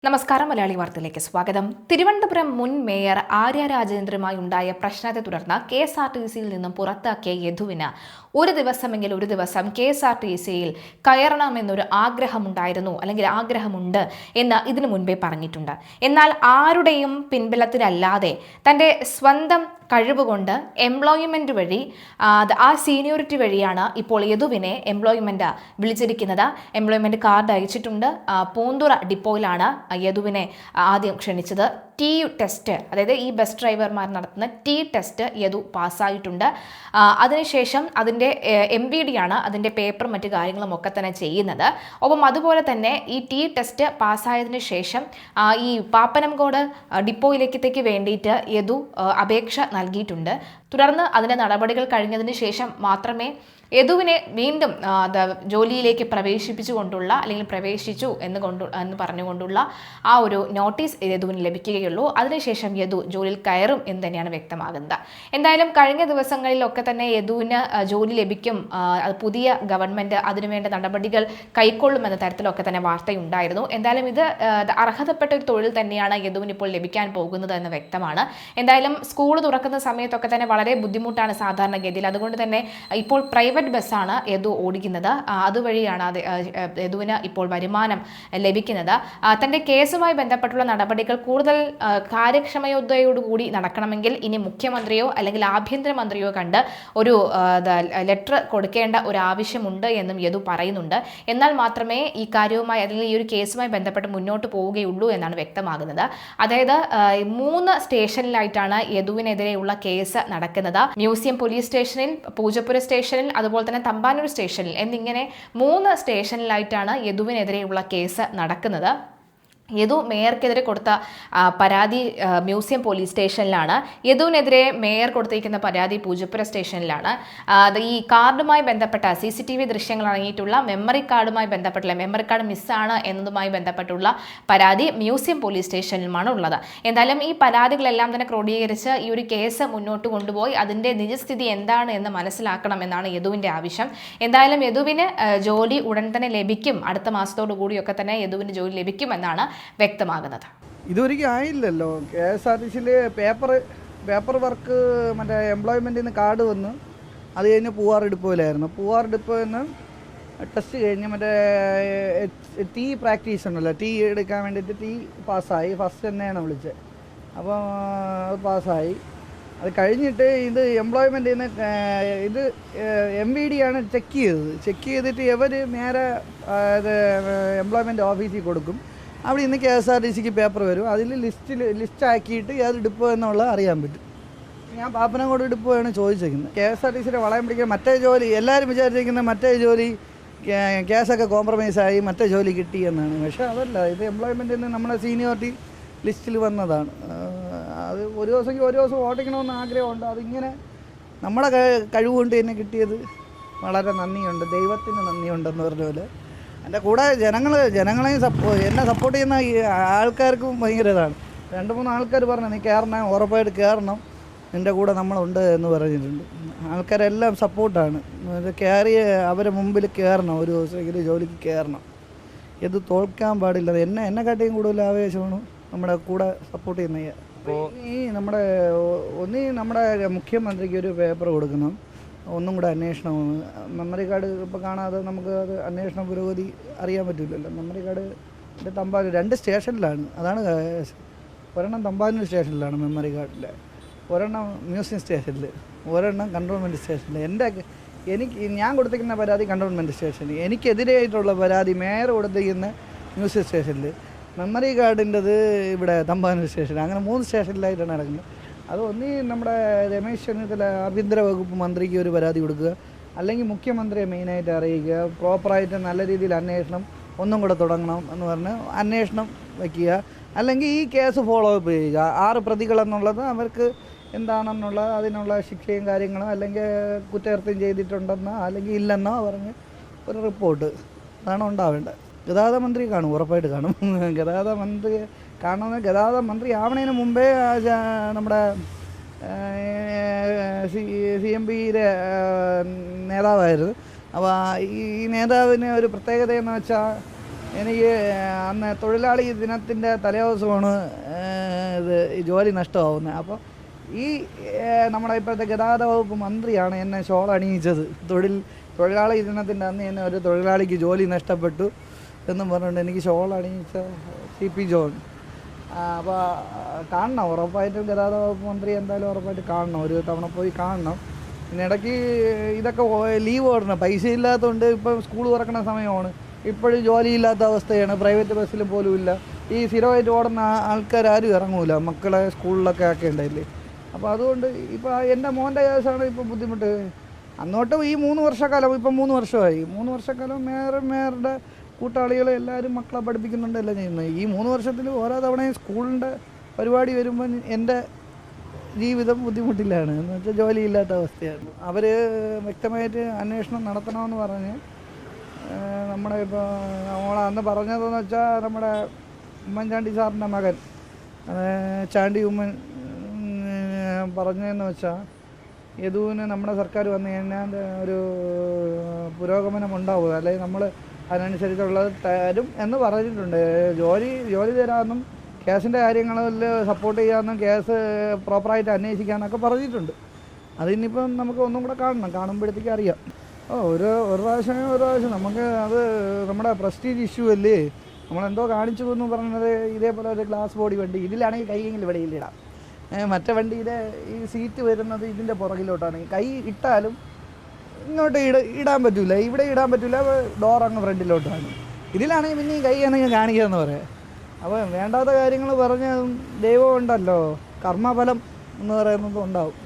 നമസ്കാരം. മലയാളി വാർത്തയിലേക്ക് സ്വാഗതം. തിരുവനന്തപുരം മുൻ മേയർ ആര്യ രാജേന്ദ്രനുമായി ഉണ്ടായ പ്രശ്നത്തെ തുടർന്ന് KSRTCയിൽ നിന്നും പുറത്താക്കിയ യദുവിന് ഒരു ദിവസം KSRTCയിൽ കയറണമെന്നൊരു ആഗ്രഹമുണ്ടായിരുന്നു, അല്ലെങ്കിൽ ആഗ്രഹമുണ്ട് എന്ന് ഇതിനു മുൻപേ പറഞ്ഞിട്ടുണ്ട്. എന്നാൽ ആരുടെയും പിൻബലത്തിലല്ലാതെ തൻ്റെ സ്വന്തം കഴിവുകൊണ്ട് എംപ്ലോയ്മെൻറ്റ് വഴി ആ സീനിയോറിറ്റി വഴിയാണ് ഇപ്പോൾ യദുവിനെ എംപ്ലോയ്മെൻറ്റ് വിളിച്ചിരിക്കുന്നത്. എംപ്ലോയ്മെൻറ്റ് കാർഡ് അയച്ചിട്ടുണ്ട്. പൂന്തുറ ഡിപ്പോയിലാണ് യദുവിനെ ആദ്യം ക്ഷണിച്ചത്. ടെസ്റ്റ്, അതായത് ഈ ബസ് ഡ്രൈവർമാർ നടത്തുന്ന ടെസ്റ്റ് യദു പാസ്സായിട്ടുണ്ട്. അതിനുശേഷം അതിൻ്റെ MVD ആണ് അതിൻ്റെ പേപ്പറും മറ്റു കാര്യങ്ങളും ഒക്കെ തന്നെ ചെയ്യുന്നത്. ഒപ്പം അതുപോലെ തന്നെ ഈ ടെസ്റ്റ് പാസ്സായതിനു ശേഷം ഈ പാപ്പനംകോട് ഡിപ്പോയിലേക്ക് വേണ്ടിയിട്ട് യദു അപേക്ഷ നൽകിയിട്ടുണ്ട്. തുടർന്ന് അതിൻ്റെ നടപടികൾ കഴിഞ്ഞതിന് ശേഷം മാത്രമേ യദുവിനെ വീണ്ടും ജോലിയിലേക്ക് പ്രവേശിപ്പിച്ചുകൊണ്ടുള്ള, അല്ലെങ്കിൽ പ്രവേശിച്ചു എന്ന് പറഞ്ഞുകൊണ്ടുള്ള ആ ഒരു നോട്ടീസ് യദുവിന് ലഭിക്കുകയുള്ളൂ. അതിനുശേഷം യദു ജോലിയിൽ കയറും എന്ന് തന്നെയാണ് വ്യക്തമാകുന്നത്. എന്തായാലും കഴിഞ്ഞ ദിവസങ്ങളിലൊക്കെ തന്നെ യദുവിന് ജോലി ലഭിക്കും, പുതിയ ഗവൺമെൻറ് അതിനുവേണ്ട നടപടികൾ കൈക്കൊള്ളുമെന്ന തരത്തിലൊക്കെ തന്നെ വാർത്തയുണ്ടായിരുന്നു. എന്തായാലും ഇത് അർഹതപ്പെട്ട ഒരു തൊഴിൽ തന്നെയാണ് യദുവിന് ഇപ്പോൾ ലഭിക്കാൻ പോകുന്നത് എന്ന് വ്യക്തമാണ്. എന്തായാലും സ്കൂൾ തുറക്കുന്ന സമയത്തൊക്കെ തന്നെ വളരെ ബുദ്ധിമുട്ടാണ് സാധാരണഗതിയിൽ. അതുകൊണ്ട് തന്നെ ഇപ്പോൾ പ്രൈവറ്റ് ബസ്സാണ് യദു ഓടിക്കുന്നത്. അതുവഴിയാണ് യദുവിന് ഇപ്പോൾ വരുമാനം ലഭിക്കുന്നത്. തൻ്റെ കേസുമായി ബന്ധപ്പെട്ടുള്ള നടപടികൾ കൂടുതൽ കാര്യക്ഷമതയോടുകൂടി നടക്കണമെങ്കിൽ ഇനി മുഖ്യമന്ത്രിയോ അല്ലെങ്കിൽ ആഭ്യന്തരമന്ത്രിയോ കണ്ട് ഒരു ലെറ്റർ കൊടുക്കേണ്ട ഒരു ആവശ്യമുണ്ട് എന്നും യദു പറയുന്നുണ്ട്. എന്നാൽ മാത്രമേ ഈ കാര്യവുമായി, അല്ലെങ്കിൽ ഈ ഒരു കേസുമായി ബന്ധപ്പെട്ട് മുന്നോട്ട് പോവുകയുള്ളൂ എന്നാണ് വ്യക്തമാകുന്നത്. അതായത് 3 സ്റ്റേഷനിലായിട്ടാണ് യദുവിനെതിരെയുള്ള കേസ് നടക്കുന്നത്. മ്യൂസിയം പോലീസ് സ്റ്റേഷനിൽ, പൂജപ്പുര സ്റ്റേഷനിൽ, അതുപോലെ തന്നെ തമ്പാനൂർ സ്റ്റേഷനിൽ എന്നിങ്ങനെ 3 സ്റ്റേഷനിലായിട്ടാണ് യദുവിനെതിരെയുള്ള കേസ് നടക്കുന്നത്. യദു മേയർക്കെതിരെ കൊടുത്ത പരാതി മ്യൂസിയം പോലീസ് സ്റ്റേഷനിലാണ്. യദുവിനെതിരെ മേയർ കൊടുത്തിരിക്കുന്ന പരാതി പൂജപ്പുര സ്റ്റേഷനിലാണ്. ഈ കാർഡുമായി ബന്ധപ്പെട്ട CCTV ദൃശ്യങ്ങൾ അടങ്ങിയിട്ടുള്ള മെമ്മറി കാർഡ് മിസ്സാണ് എന്നതുമായി ബന്ധപ്പെട്ടുള്ള പരാതി മ്യൂസിയം പോലീസ് സ്റ്റേഷനിലുമാണ് ഉള്ളത്. എന്തായാലും ഈ പരാതികളെല്ലാം തന്നെ ക്രോഡീകരിച്ച് ഈ ഒരു കേസ് മുന്നോട്ട് കൊണ്ടുപോയി അതിൻ്റെ നിജസ്ഥിതി എന്താണ് എന്ന് മനസ്സിലാക്കണം എന്നാണ് യദുവിൻ്റെ ആവശ്യം. എന്തായാലും യദുവിന് ജോലി ഉടൻ തന്നെ ലഭിക്കും. അടുത്ത മാസത്തോടു കൂടിയൊക്കെ തന്നെ യദുവിന് ജോലി ലഭിക്കുമെന്നാണ് വ്യക്തമാകുന്നത്. ഇതൊരിക്കലും ആയില്ലല്ലോ. KSRTCയിൽ പേപ്പർ വർക്ക് മറ്റേ എംപ്ലോയ്മെൻറ്റിൽ നിന്ന് കാർഡ് വന്ന് അത് കഴിഞ്ഞ് പൂവാർ ഡിപ്പോയിലായിരുന്നു. പൂവാർ ഡിപ്പോയിൽ നിന്ന് ടെസ്റ്റ് കഴിഞ്ഞ് മറ്റേ പ്രാക്ടീസ് ഉണ്ടല്ലോ, എടുക്കാൻ വേണ്ടിയിട്ട് പാസ്സായി. ഫസ്റ്റ് തന്നെയാണ് വിളിച്ചത്. അപ്പോൾ അത് പാസ്സായി. അത് കഴിഞ്ഞിട്ട് ഇത് എംപ്ലോയ്മെൻറ്റിൽ നിന്ന് ഇത് MVD ആണ് ചെക്ക് ചെയ്തിട്ട് ഇവർ നേരെ എംപ്ലോയ്മെൻറ്റ് ഓഫീസിൽ കൊടുക്കും. അവിടെ ഇന്ന് KSRTCക്ക് പേപ്പർ വരും. അതിൽ ലിസ്റ്റാക്കിയിട്ട് ഏത് ഡിപ്പോ എന്നുള്ളത് അറിയാൻ പറ്റും. ഞാൻ പാപ്പനംകോട് ഡിപ്പോയാണ് ചോദിച്ചിരിക്കുന്നത്. KSRTCയുടെ വളയം പിടിക്കാൻ മറ്റേ ജോലി എല്ലാവരും വിചാരിച്ചിരിക്കുന്ന മറ്റേ ജോലി കേസൊക്കെ കോംപ്രമൈസായി മറ്റേ ജോലി കിട്ടി എന്നാണ്. പക്ഷേ അതല്ല, ഇത് എംപ്ലോയ്മെൻറ്റിൽ നിന്ന് നമ്മുടെ സീനിയോറിറ്റി ലിസ്റ്റിൽ വന്നതാണ്. അത് ഒരു ദിവസം ഓടിക്കണമെന്ന് ആഗ്രഹമുണ്ട്. അതിങ്ങനെ നമ്മുടെ കഴിവുകൊണ്ട് തന്നെ കിട്ടിയത് വളരെ നന്ദിയുണ്ട്, ദൈവത്തിന് നന്ദിയുണ്ടെന്ന് പറഞ്ഞ പോലെ. എൻ്റെ കൂടെ ജനങ്ങളെയും എന്നെ സപ്പോർട്ട് ചെയ്യുന്ന ഈ ആൾക്കാർക്കും ഭയങ്കര ഇതാണ്. 2-3 ആൾക്കാർ പറഞ്ഞു, നീ കയറണം, ഉറപ്പായിട്ട് കയറണം, നിൻ്റെ കൂടെ നമ്മളുണ്ട് എന്ന് പറഞ്ഞിട്ടുണ്ട്. ആൾക്കാരെല്ലാം സപ്പോർട്ടാണ്. കയറി അവരെ മുമ്പിൽ കയറണം, ഒരു ദിവസമെങ്കിലും ജോലിക്ക് കയറണം. ഇത് തോൽക്കാൻ പാടില്ല. എന്നെക്കാട്ടിയും കൂടുതൽ ആവേശമാണ് നമ്മുടെ കൂടെ സപ്പോർട്ട് ചെയ്യുന്ന. അപ്പോൾ നമ്മുടെ മുഖ്യമന്ത്രിക്ക് ഒരു പേപ്പർ കൊടുക്കണം, ഒന്നും കൂടെ അന്വേഷണമാണ്. മെമ്മറി കാർഡ് ഇപ്പോൾ കാണാതെ നമുക്ക് അത് അന്വേഷണ പുരോഗതി അറിയാൻ പറ്റില്ലല്ലോ. മെമ്മറി കാർഡ് തമ്പാനൂർ 2 സ്റ്റേഷനിലാണ്. അതാണ് ഒരെണ്ണം തമ്പാനൂർ സ്റ്റേഷനിലാണ് മെമ്മറി കാർഡിൽ, ഒരെണ്ണം മ്യൂസിയം സ്റ്റേഷനിൽ, ഒരെണ്ണം കൺട്രോൾമെൻറ്റ് സ്റ്റേഷനിൽ. ഞാൻ കൊടുത്തിരിക്കുന്ന പരാതി കൺട്രോൾമെൻറ്റ് സ്റ്റേഷനിൽ, എനിക്കെതിരായിട്ടുള്ള പരാതി മേയർ കൊടുത്തിരിക്കുന്ന മ്യൂസിയം സ്റ്റേഷനിൽ, മെമ്മറി കാർഡിൻ്റെത് ഇവിടെ തമ്പാനൂർ സ്റ്റേഷനിൽ. അങ്ങനെ 3 സ്റ്റേഷനിലായിട്ടാണ് നടക്കുന്നത്. അത് നമ്മുടെ രമേശ് ചെന്നിത്തല ആഭ്യന്തര വകുപ്പ് മന്ത്രിക്ക് ഒരു പരാതി കൊടുക്കുക, അല്ലെങ്കിൽ മുഖ്യമന്ത്രിയെ മെയിനായിട്ട് അറിയിക്കുക. പ്രോപ്പറായിട്ട് നല്ല രീതിയിൽ അന്വേഷണം ഒന്നും കൂടെ തുടങ്ങണം എന്ന് പറഞ്ഞ് അന്വേഷണം വയ്ക്കുക. അല്ലെങ്കിൽ ഈ കേസ് ഫോളോ അപ്പ് ചെയ്യുക. 6 പ്രതികളെന്നുള്ളത് അവർക്ക് എന്താണെന്നുള്ള അതിനുള്ള ശിക്ഷയും കാര്യങ്ങളും, അല്ലെങ്കിൽ കുറ്റകൃത്യം ചെയ്തിട്ടുണ്ടെന്നോ അല്ലെങ്കിൽ ഇല്ലെന്നോ പറഞ്ഞ് ഒരു റിപ്പോർട്ട് അതാണ് ഉണ്ടാവേണ്ടത്. ഗതാഗത മന്ത്രി കാണും, ഉറപ്പായിട്ട് കാണും. ഗതാഗത മന്ത്രി ആവണതിന് മുമ്പേ നമ്മുടെ CMPയുടെ നേതാവായിരുന്നു. അപ്പോൾ ഈ നേതാവിന് ഒരു പ്രത്യേകത എന്ന് വെച്ചാൽ എനിക്ക് അന്ന് തൊഴിലാളി ദിനത്തിൻ്റെ തലേദിവസമാണ് ഇത് ഈ ജോലി നഷ്ടമാവുന്നത്. അപ്പോൾ ഈ നമ്മുടെ ഇപ്പോഴത്തെ ഗതാഗത വകുപ്പ് മന്ത്രിയാണ് എന്നെ ഷോൾ അണിയിച്ചത്. തൊഴിലാളി ദിനത്തിൻ്റെ അന്ന് തന്നെ ഒരു തൊഴിലാളിക്ക് ജോലി നഷ്ടപ്പെട്ടു എന്നും പറഞ്ഞുകൊണ്ട് എനിക്ക് ഷോൾ അണിയിച്ച CP ജോൺ. അപ്പോൾ കാണണം, ഉറപ്പായിട്ടും ഗതാഗത വകുപ്പ് മന്ത്രി എന്തായാലും ഉറപ്പായിട്ട് കാണണം, ഒരു തവണ പോയി കാണണം. പിന്നെ ഇടയ്ക്ക് ഇതൊക്കെ ലീവ് ഓടണം, പൈസ ഇല്ലാത്തതുകൊണ്ട് ഇപ്പം സ്കൂൾ തുറക്കുന്ന സമയമാണ്, ഇപ്പോഴും ജോലിയില്ലാത്ത അവസ്ഥയാണ്, പ്രൈവറ്റ് ബസ്സിൽ പോലും ഇല്ല. ഈ സ്ഥിരമായിട്ട് ഓടുന്ന ആൾക്കാരും ഇറങ്ങൂല, മക്കളെ സ്കൂളിലൊക്കെ ആക്കേണ്ടതില്ലേ. അപ്പോൾ അതുകൊണ്ട് ഇപ്പോൾ എൻ്റെ മോൻ്റെ കേസാണ് ഇപ്പോൾ ബുദ്ധിമുട്ട്. അന്നോട്ടും ഈ 3 വർഷക്കാലം, ഇപ്പം 3 വർഷമായി, 3 വർഷക്കാലം മേയറുടെ കൂട്ടാളികൾ എല്ലാവരും മക്കളെ പഠിപ്പിക്കുന്നുണ്ടല്ലോ ചെയ്യുന്നത്. ഈ 3 വർഷത്തിൽ ഓരോ തവണയും സ്കൂളിൻ്റെ പരിപാടി വരുമ്പോൾ എൻ്റെ ജീവിതം ബുദ്ധിമുട്ടിലാണ്, എന്ന് വെച്ചാൽ ജോലിയില്ലാത്ത അവസ്ഥയാണ്. അവർ വ്യക്തമായിട്ട് അന്വേഷണം നടത്തണമെന്ന് പറഞ്ഞ് നമ്മുടെ ഇപ്പോൾ നമ്മളെ അന്ന് പറഞ്ഞതെന്ന് വെച്ചാൽ നമ്മുടെ ഉമ്മൻചാണ്ടി സാറിൻ്റെ മകൻ ചാണ്ടി ഉമ്മൻ പറഞ്ഞതെന്ന് വെച്ചാൽ യദുവിന് നമ്മുടെ സർക്കാർ വന്നു കഴിഞ്ഞാൽ ഒരു പുരോഗമനം ഉണ്ടാവുക, അല്ലെങ്കിൽ നമ്മൾ അതിനനുസരിച്ചുള്ളത് തരും എന്ന് പറഞ്ഞിട്ടുണ്ട്. ജോലി തരാമെന്നും കേസിൻ്റെ കാര്യങ്ങളിൽ സപ്പോർട്ട് ചെയ്യാമെന്നും കേസ് പ്രോപ്പറായിട്ട് അന്വേഷിക്കാമെന്നൊക്കെ പറഞ്ഞിട്ടുണ്ട്. അതിനിപ്പം നമുക്ക് ഒന്നും കൂടെ കാണുമ്പോഴത്തേക്ക് അറിയാം. ഒരു പ്രാവശ്യം നമുക്ക് അത് നമ്മുടെ പ്രസ്റ്റീജ് ഇഷ്യൂ അല്ലേ. നമ്മളെന്തോ കാണിച്ചു എന്ന് പറഞ്ഞത് ഇതേപോലെ ഒരു ഗ്ലാസ് ബോഡി വണ്ടി, ഇതിലാണെങ്കിൽ കൈയെങ്കിലും ഇവിടെ ഇടാം. മറ്റേ വണ്ടിയുടെ ഈ സീറ്റ് വരുന്നത് ഇതിൻ്റെ പുറകിലോട്ടാണ്, കൈ ഇട്ടാലും ഇങ്ങോട്ട് ഇടാൻ പറ്റില്ല, ഇവിടെ ഇടാൻ പറ്റില്ല, ഡോർ അങ്ങ് ഫ്രണ്ടിലോട്ടാണ്. ഇതിലാണെങ്കിൽ പിന്നെ ഈ കൈ ആണെങ്കിൽ കാണിക്കാമെന്ന് പറയാം. അപ്പോൾ വേണ്ടാത്ത കാര്യങ്ങൾ പറഞ്ഞ ദൈവം ഉണ്ടല്ലോ, കർമ്മഫലം എന്ന് പറയുന്നത് ഉണ്ടാവും.